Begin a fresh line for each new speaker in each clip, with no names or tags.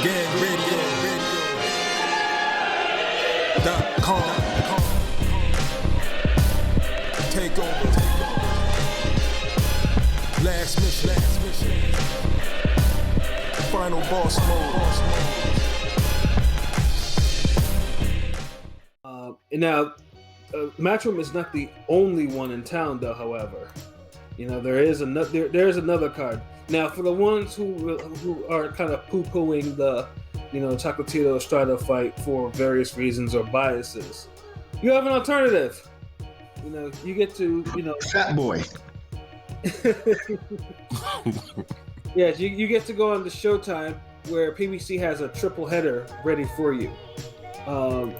GangRadio.com. Take over. Last mission. Final boss mode.
Now, Matchroom is not the only one in town, though. However, there is another card. Now, for the ones who are kind of poo-pooing the, Chocolatito Estrada fight for various reasons or biases, you have an alternative. You get to,
Fat boy.
Yes, you get to go on the Showtime where PBC has a triple header ready for you.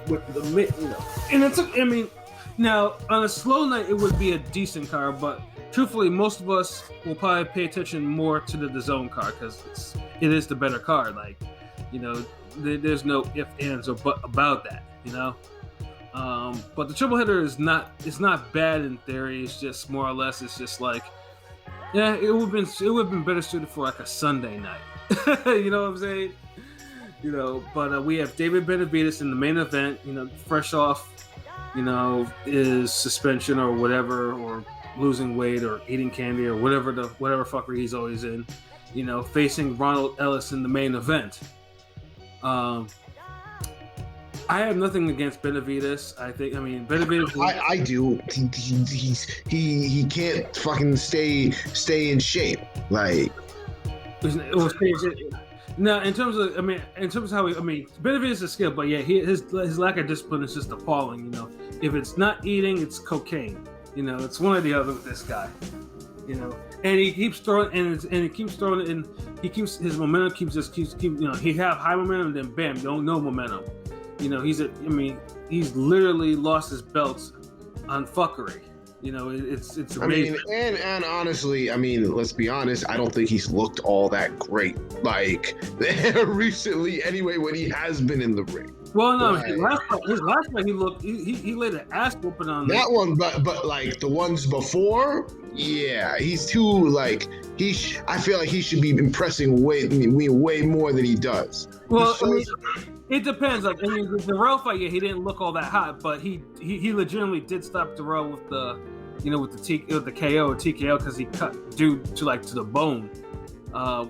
With the and now on a slow night it would be a decent card, but truthfully, most of us will probably pay attention more to the DAZN card because it is the better card. Like, there's no ifs, ands, or but about that. But the triple header it's not bad in theory. It's just more or less it's just like, yeah, it would have been better suited for like a Sunday night. You know what I'm saying? But we have David Benavidez in the main event, fresh off, his suspension or whatever, or losing weight or eating candy or whatever fuckery he's always in, facing Ronald Ellis in the main event. I have nothing against Benavidez. Benavidez.
I do. He can't fucking stay in shape. Like.
No, in terms of how Benavidez is skilled, but yeah, his lack of discipline is just appalling. If it's not eating, it's cocaine. It's one or the other with this guy. And he keeps throwing, and he keeps throwing it, and his momentum keeps. He have high momentum, then bam, no momentum. He's literally lost his belts on fuckery. It's amazing.
And honestly, let's be honest, I don't think he's looked all that great, like, recently anyway, when he has been in the ring.
Well, no, his last fight he looked, he laid an ass whooping on
that one, but like the ones before, yeah, he's too, like, I feel like he should be impressing way more than he does.
Well, it depends. Like, the Darrell fight, yeah, he didn't look all that hot, but he legitimately did stop Darrell with the, with the KO or TKO, because he cut dude to the bone,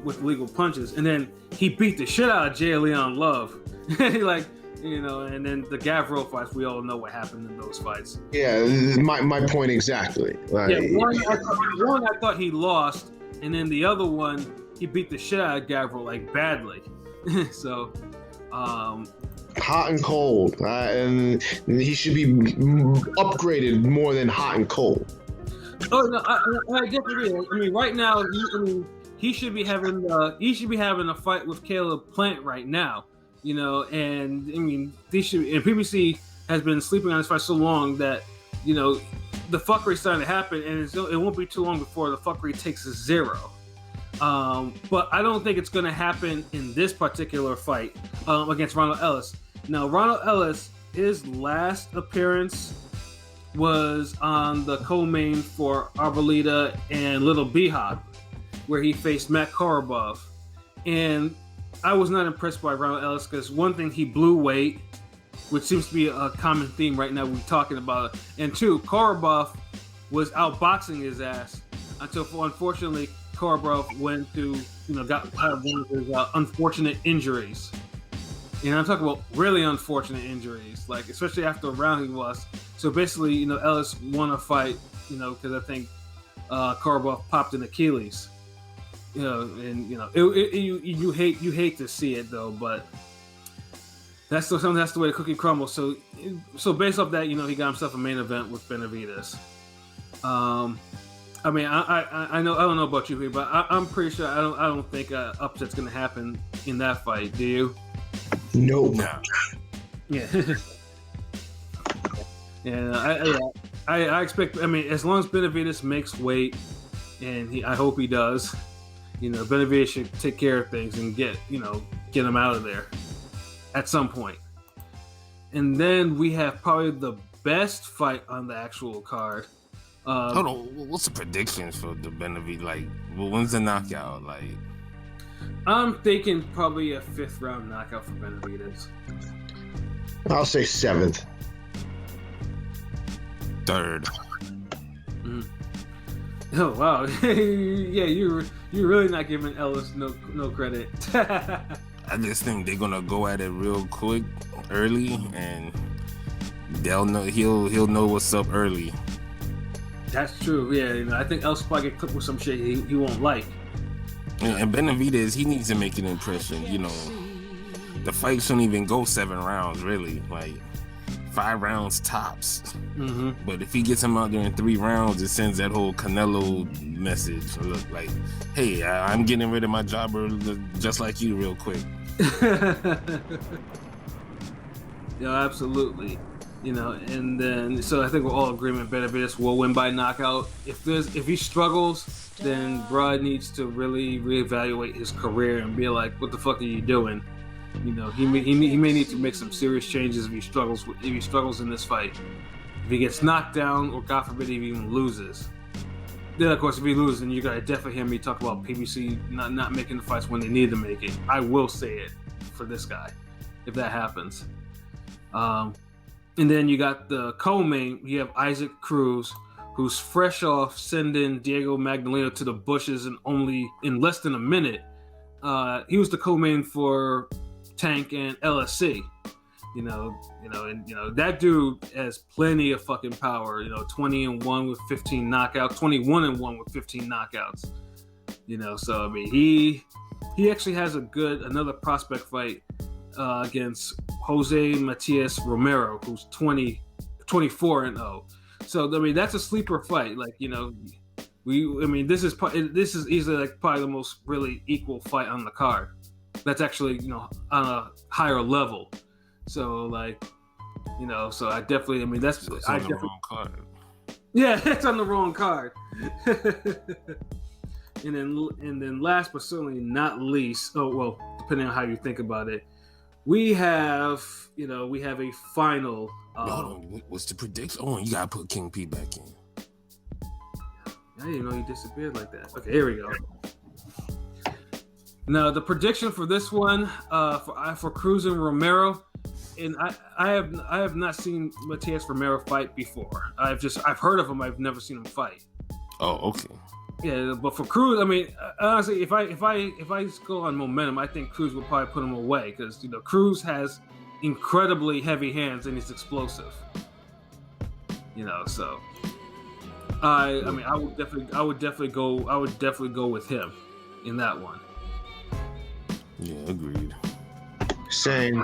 with legal punches, and then he beat the shit out of Jay Leon Love, and then the Gavril fights, we all know what happened in those fights.
Yeah, my point exactly. Like,
yeah, one I thought he lost, and then the other one he beat the shit out of Gavril badly. So.
Hot and cold, and he should be upgraded more than hot and cold.
Oh no, I definitely. Right now, he should be having a fight with Caleb Plant right now. And they should. And PBC has been sleeping on this fight so long that the fuckery's starting to happen, and it won't be too long before the fuckery takes a zero. But I don't think it's going to happen in this particular fight against Ronald Ellis. Now, Ronald Ellis, his last appearance was on the co-main for Arboleda and Little B-Hop, where he faced Matt Korobov. And I was not impressed by Ronald Ellis because, one thing, he blew weight, which seems to be a common theme right now we're talking about. And two, Korobov was outboxing his ass until, unfortunately, Korobov went to, got one of his unfortunate injuries. I'm talking about really unfortunate injuries, like especially after a round he lost. So basically, Ellis won a fight, because I think Korobov popped an Achilles. You hate to see it though, but that's the way the cookie crumbles. So based off that, he got himself a main event with Benavidez. I know I don't know about you, but I'm pretty sure I don't think upset's gonna happen in that fight. Do you?
Nope.
No. Yeah. Yeah. I expect. As long as Benavidez makes weight, and I hope he does. Benavidez should take care of things and get him out of there at some point. And then we have probably the best fight on the actual card.
Hold on, what's the predictions for the Benavidez? Like, when's the knockout? Like,
I'm thinking probably a 5th round knockout for Benavidez.
I'll say 7th.
3rd.
Oh wow, yeah, you're really not giving Ellis no credit.
I just think they're gonna go at it real quick, early, and they'll know he'll know what's up early.
That's true. Yeah, I think Ellis probably get clipped with some shit he won't like.
And Benavidez, he needs to make an impression. The fight shouldn't even go 7 rounds, really. Like 5 rounds tops.
Mm-hmm.
But if he gets him out there in 3 rounds, it sends that whole Canelo message. Look, like, hey, I'm getting rid of my jobber just like you, real quick.
Yeah, absolutely. And then so I think we're all in agreement. Benavidez will win by knockout. If he struggles, then Brad needs to really reevaluate his career and be like, what the fuck are you doing? He may need to make some serious changes if he struggles in this fight. If he gets knocked down, or God forbid, if he even loses. Then, of course, if he loses, then you gotta definitely hear me talk about PBC not making the fights when they need to make it. I will say it for this guy, if that happens. And then you got the co-main. You have Isaac Cruz, who's fresh off sending Diego Magdaleno to the bushes in less than a minute. He was the co-main for Tank and LSC. And that dude has plenty of fucking power. 20-1 with 15 knockouts, 21-1 with 15 knockouts. So I mean, he actually has another prospect fight against Jose Matias Romero, who's 24-0. So I mean, that's a sleeper fight. Like this is easily like probably the most really equal fight on the card. That's actually on a higher level. So so I definitely. I mean, that's
it's on the wrong card.
Yeah, it's on the wrong card. And then last but certainly not least, depending on how you think about it, we have a final.
What's the prediction? Oh, you gotta put King P back in.
I didn't know he disappeared like that. Okay, here we go. Now the prediction for this one, for Cruz and Romero, and I have not seen Matias Romero fight before. I've heard of him. I've never seen him fight.
Oh, okay.
Yeah, but for Cruz, I mean, honestly, if I just go on momentum, I think Cruz would probably put him away because Cruz has incredibly heavy hands and he's explosive. So I would definitely go with him in that one.
Yeah, agreed.
Same.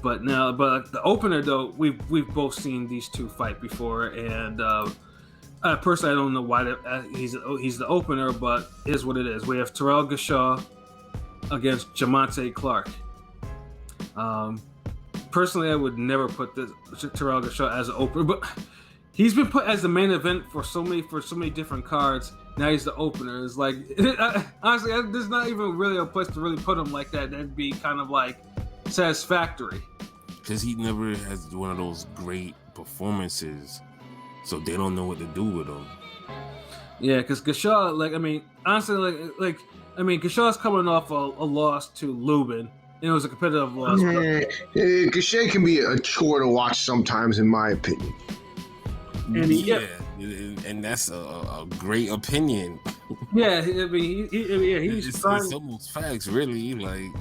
But the opener though, we've both seen these two fight before, and personally, I don't know why he's the opener, but here's what it is. We have Terrell Gashaw against Jamonte Clark. Personally, I would never put this Terrell Gashaw as an opener, but he's been put as the main event for so many different cards. Now he's the opener. It's like honestly, there's not even really a place to really put him like that. That'd be kind of like satisfactory.
Because he never has one of those great performances, so they don't know what to do with him.
Yeah, because Gashaw, honestly, Gashaw's coming off a loss to Lubin. It was a competitive loss.
Gashay can be a chore to watch sometimes, in my opinion.
And that's a great opinion.
Yeah, I mean, he's trying.
It's almost facts, really. Like,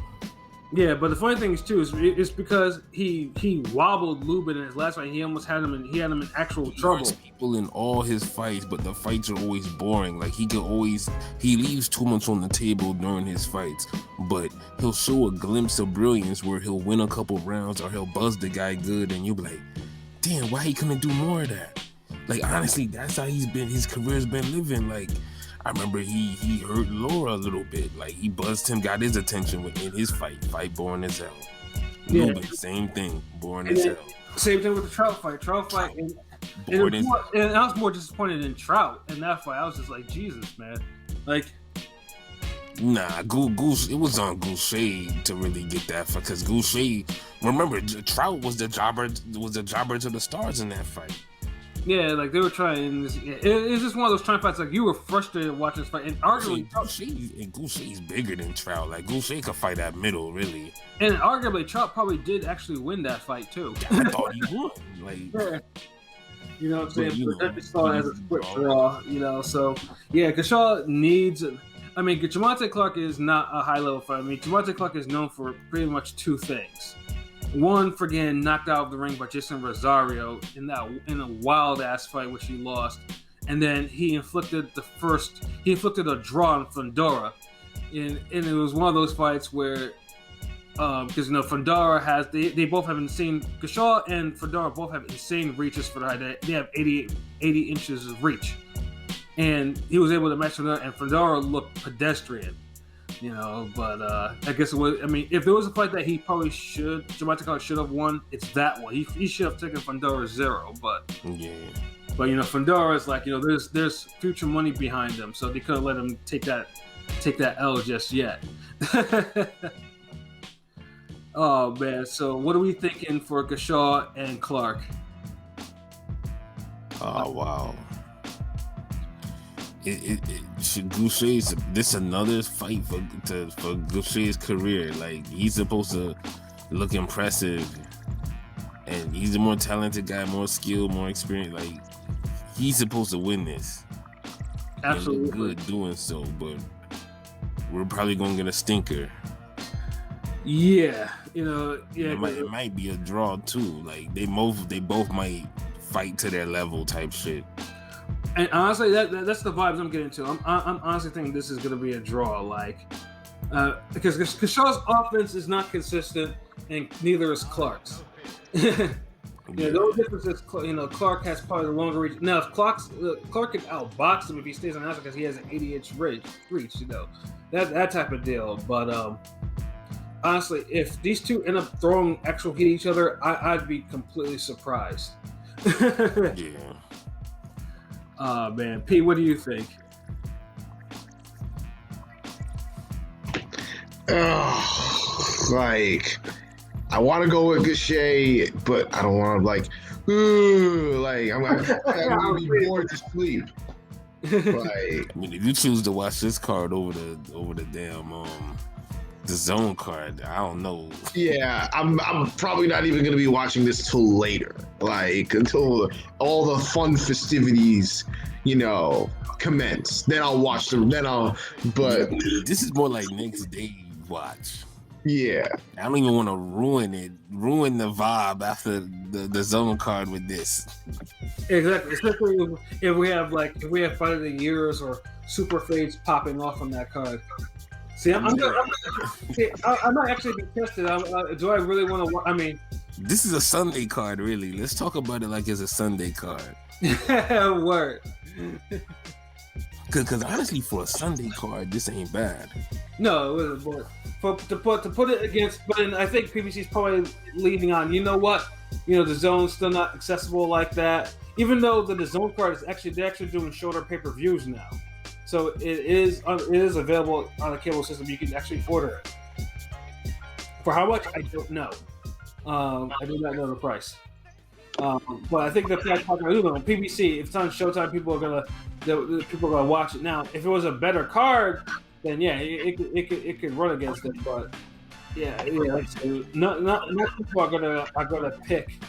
yeah, but the funny thing is too is because he wobbled Lubin in his last fight. He almost had him in actual trouble.
He hurts people in all his fights, but the fights are always boring. Like he leaves too much on the table during his fights, but he'll show a glimpse of brilliance where he'll win a couple rounds or he'll buzz the guy good, and you'll be like, damn, why he couldn't do more of that? Like, honestly, that's how his career's been living. Like, I remember he hurt Laura a little bit. Like, he buzzed him, got his attention in his fight boring as hell.
Yeah.
Lubin, same thing, boring as hell.
Same thing with the Trout fight. And I was more disappointed in Trout in that fight. I was just like, Jesus, man. Like,
nah, Goose, it was on Goucher to really get that fight, because Goucher, remember, Trout was the jobber to the stars in that fight.
Yeah, like they were trying. It's just one of those trying fights. Like you were frustrated watching this fight, and arguably,
Goucher's bigger than Trout. Like Goucher could fight that middle, really.
And arguably, Trout probably did actually win that fight too.
I thought he would. Like,
yeah. You know what I'm saying?
You know,
But that saw it as a split draw. You know, so yeah, Kershaw needs. I mean, Javante Clark is not a high level fighter. I mean, Javante Clark is known for pretty much two things. One, for getting knocked out of the ring by Jason Rosario in a wild ass fight which he lost, and then he inflicted a draw on Fundora, and it was one of those fights where, because Fundora has they both have insane. Kershaw and Fundora both have insane reaches for the height. They have 80 inches of reach, and he was able to match Fundora, and Fundora looked pedestrian. You know, but I guess it was. I mean, if there was a fight that he probably Javante Clark should have won, it's that one. He should have taken Fundora 0, but
yeah.
But Fundora is like, there's future money behind him, so they couldn't let him take that L just yet. Oh man, so what are we thinking for Kershaw and Clark?
Oh wow. It should Goucher's this another fight for Goucher's career. Like he's supposed to look impressive, and he's a more talented guy, more skilled, more experienced. Like he's supposed to win this.
Absolutely,
and look good doing so, but we're probably gonna get a stinker.
Yeah,
it might be a draw too. Like they both might fight to their level type shit.
And honestly, that's the vibes I'm getting to. I'm honestly thinking this is going to be a draw, because Kershaw's offense is not consistent, and neither is Clark's. The only difference is, Clark has probably the longer reach. Now, if Clark can outbox him if he stays on outside because he has an 80-inch reach, that type of deal. But honestly, if these two end up throwing actual heat at each other, I'd be completely surprised.
Yeah.
Oh man, P, what do you think?
Like, I want to go with Goucher, but I don't want to I'm gonna be bored to sleep. Like,
I mean, if you choose to watch this card over the damn the zone card, I don't know.
Yeah, I'm probably not even gonna be watching this till later, like until all the fun festivities, commence. Then I'll watch them. But
this is more like next day watch.
Yeah,
I don't even want to ruin the vibe after the zone card with this.
Exactly, especially if we have Fight of the Years or Super Fades popping off on that card. See, I might actually be tested. Do I really want to? I mean,
this is a Sunday card, really. Let's talk about it like it's a Sunday card.
Word.
Because honestly, for a Sunday card, this ain't bad.
No, it wasn't. But to put it against, but I think PBC's probably leaning on. You know what? The zone's still not accessible like that. Even though the zone card is they're actually doing shorter pay-per-views now. So it is available on the cable system. You can actually order it. For how much, I don't know. I do not know the price. But I think the price on PBC, if it's on Showtime, people are gonna watch it. Now, if it was a better card, then yeah, it could run against it. But yeah, not people are gonna pick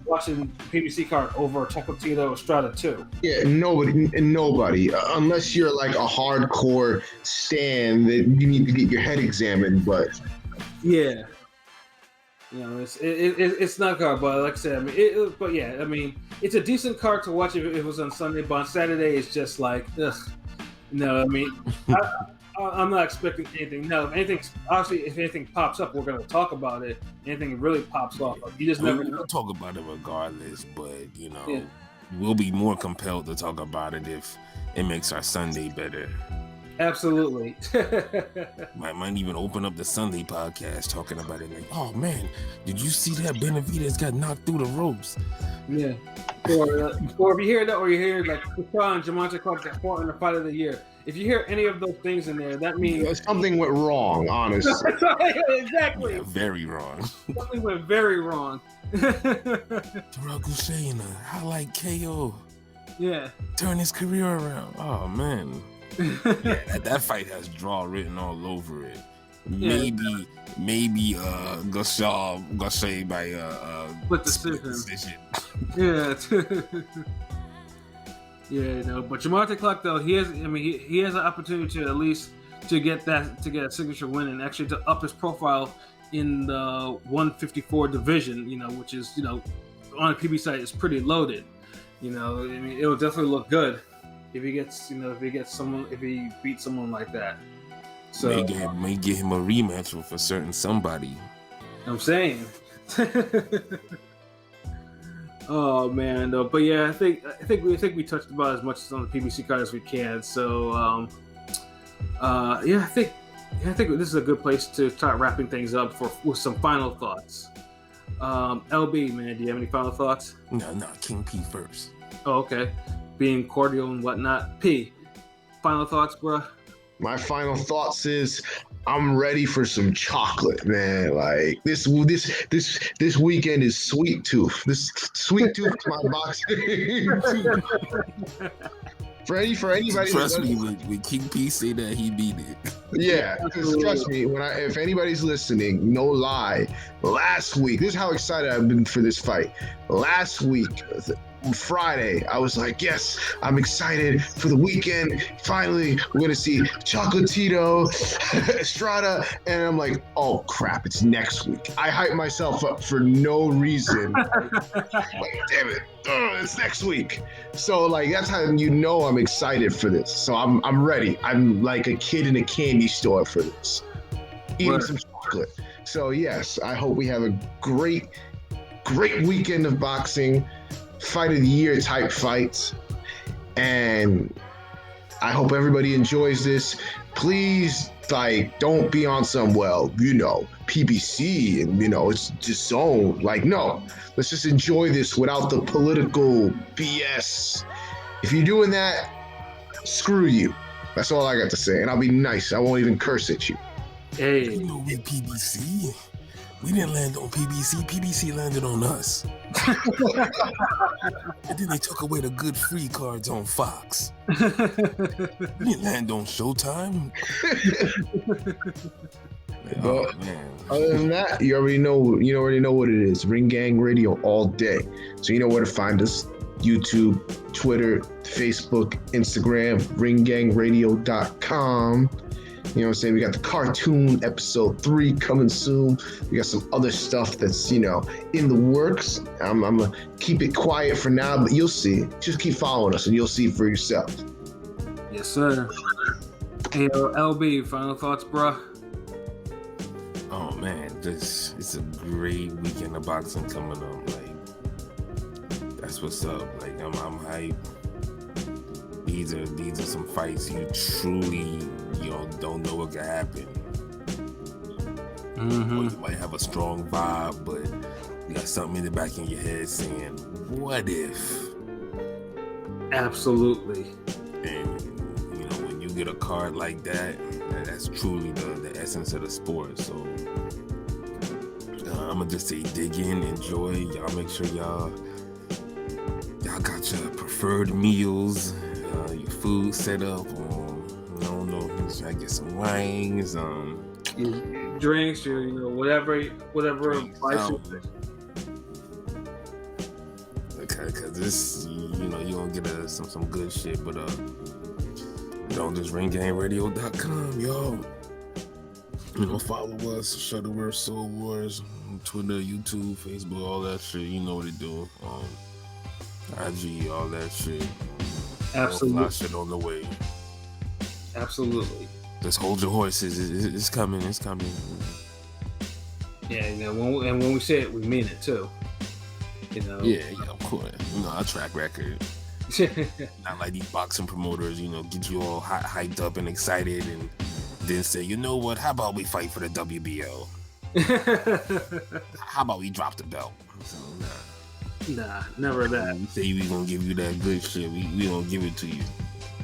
watching PBC card over Chocolatito Estrada 2.
Yeah, nobody, unless you're like a hardcore stan that you need to get your head examined. But
yeah, it's not card, but like I said, I mean, it's a decent card to watch if it was on Sunday, but on Saturday it's just like, ugh. No, I mean, I'm not expecting anything. No, if anything pops up, we're gonna talk about it. Anything really pops off, you just never know.
We'll talk about it regardless, but we'll be more compelled to talk about it if it makes our Sunday better.
Absolutely.
might even open up the Sunday podcast talking about it. Like, oh man, did you see that Benavidez got knocked through the ropes?
Yeah. Or if you hear that, or you hear like Kershaw and Javante Clark got fought in the Fight of the Year. If you hear any of those things in there, that means
something went wrong. Honestly,
exactly.
Yeah, very wrong.
Something went very wrong.
Terrell Hussein, I like KO.
Yeah.
Turn his career around. Oh man. Yeah, that fight has draw written all over it. Maybe Gasol by
With decision. Yeah. Yeah, no, but Jamonte Clark though, he has an opportunity to at least to get a signature win and actually to up his profile in the 154 division, which is, on a PB site is pretty loaded. It will definitely look good if he gets, if he beats someone like that. So
may get him a rematch with a certain somebody.
I'm saying. Oh man, though. But yeah, I think we touched about as much on the PBC card as we can. So I think this is a good place to start wrapping things up with some final thoughts. LB, man, do you have any final thoughts?
No, King P first.
Oh, okay. Being cordial and whatnot. P, final thoughts, bro?
My final thoughts is I'm ready for some chocolate, man. Like this weekend is Sweet Tooth. This Sweet Tooth is my boxing. For anybody,
trust me, when King P say that, he beat it.
Yeah, trust me. If anybody's listening, no lie. Last week, this is how excited I've been for this fight. Last week, Friday, I was like, yes, I'm excited for the weekend. Finally, we're gonna see Chocolatito, Estrada, and I'm like, oh crap, it's next week. I hype myself up for no reason. Like, damn it, it's next week. So that's how I'm excited for this. So I'm ready. I'm like a kid in a candy store for this, eating some chocolate. So yes, I hope we have a great weekend of boxing. Fight of the year type fights, and I hope everybody enjoys this. Please, don't be on some PBC and it's just zone. No, let's just enjoy this without the political BS. If you're doing that, screw you. That's all I got to say, and I'll be nice. I won't even curse at you.
Hey,
we PBC. We didn't land on PBC. PBC landed on us. And then they took away the good free cards on Fox. We didn't land on Showtime.
But other than that, you already know what it is. Ring Gang Radio all day. So you know where to find us. YouTube, Twitter, Facebook, Instagram, ringgangradio.com. You know what I'm saying? We got the cartoon episode 3 coming soon. We got some other stuff that's, in the works. I'm going to keep it quiet for now, but you'll see. Just keep following us and you'll see for yourself.
Yes, sir. Hey, LB, final thoughts, bro?
Oh, man. It's a great weekend of boxing coming up. That's what's up. I'm hyped. These are some fights you truly don't know what could happen.
Mm-hmm.
You might have a strong vibe, but you got something in the back of your head saying, what if?
Absolutely.
And when you get a card like that, that's truly the essence of the sport. So I'm gonna just say dig in, enjoy. Y'all make sure y'all got your preferred meals, your food set up. I don't know, try to get some wings,
drinks, whatever.
Because this, you gonna get some good shit, but just ringgangradio.com, y'all. Follow us, Shutterverse, Soul Wars, Twitter, YouTube, Facebook, all that shit. You know what it do. IG, all that shit.
Absolutely.
A lot of shit on the way.
Absolutely.
Just hold your horses. It's coming. It's coming.
Yeah, when we say it, we mean it too.
Yeah, of course. Our track record. Not like these boxing promoters, get you all hyped up and excited, and then say, you know what? How about we fight for the WBO? How about we drop the belt? So,
Nah, never that.
We say we gonna give you that good shit. We gonna give it to you.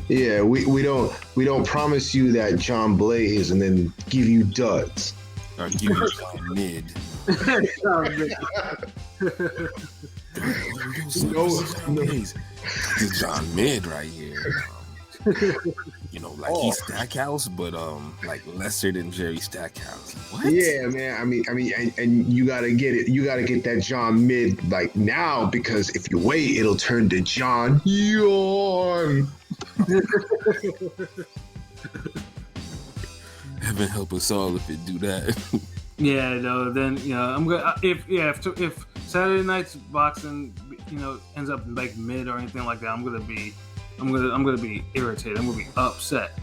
Yeah, we don't promise you that John Blaze and then give you duds.
Or give you John Mid. This John Mid right here. Like he's Stackhouse, but like lesser than Jerry Stackhouse. What?
Yeah, man. I mean, and you gotta get it. You gotta get that John Mid like now, because if you wait, it'll turn to John Yawn.
Heaven help us all if it do that.
Yeah, no. Then I'm gonna if Saturday night's boxing ends up like mid or anything like that, I'm gonna be irritated. I'm gonna be upset.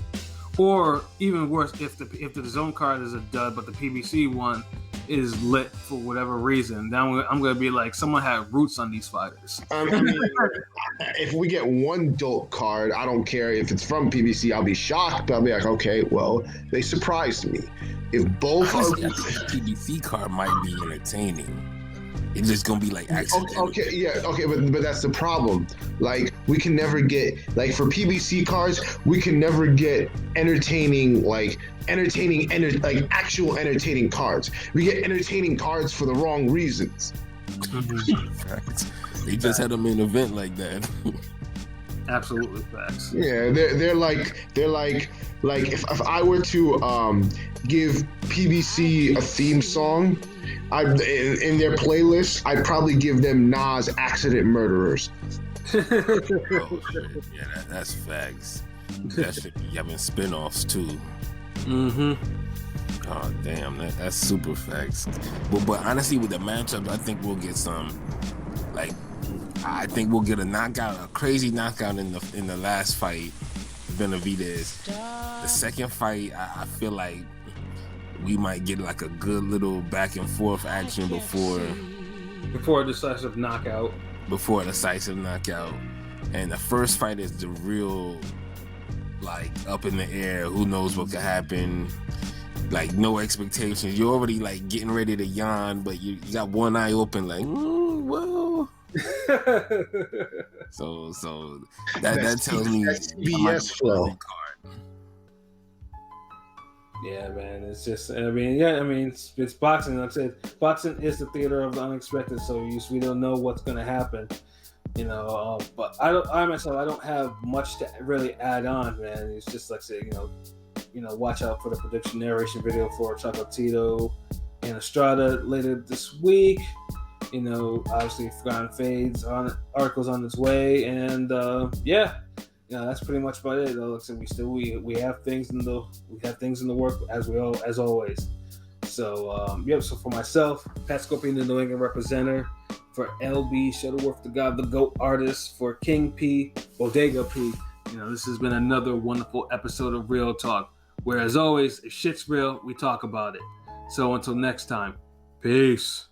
Or even worse, if the zone card is a dud, but the PBC one is lit for whatever reason, then I'm gonna be like, someone had roots on these fighters.
I mean, if we get one dope card, I don't care if it's from PBC. I'll be shocked, but I'll be like, okay, well, they surprised me. If both
honestly, I think the PBC card might be entertaining. It's just gonna be like accidental.
Okay, but that's the problem. Like, we can never get, like, for PBC cards, we can never get actual entertaining cards. We get entertaining cards for the wrong reasons.
Facts. They just had a main event like that.
Absolutely facts.
Yeah, they're like if I were to give PBC a theme song, in their playlist, I'd probably give them Nas Accident Murderers.
Oh, shit. Yeah, that's facts. That should be having spin-offs too.
Mm-hmm.
Oh damn, that's super facts. But honestly, with the matchup, I think we'll get some. I think we'll get a crazy knockout in the last fight, Benavidez. The second fight, I feel like we might get like a good little back and forth action before
a decisive knockout.
And the first fight is the real, like, up in the air. Who knows what could happen? Like, no expectations. You're already like getting ready to yawn, but you got one eye open, like, well. So that tells me
that's BS flow.
Yeah, man. It's just, it's boxing. Like I said, boxing is the theater of the unexpected. So we don't know what's going to happen, But I myself don't have much to really add on, man. It's just like I said, watch out for the prediction narration video for Chocolatito and Estrada later this week. Obviously, Forgotten Fades articles on its way, and that's pretty much about it. Like I said, we have things in the work as always. So So for myself, Pat Scorpion, the New England representative, for LB Shuttleworth, the God, the GOAT artist, for King P, Bodega P. This has been another wonderful episode of Real Talk, where as always, if shit's real, we talk about it. So until next time, peace.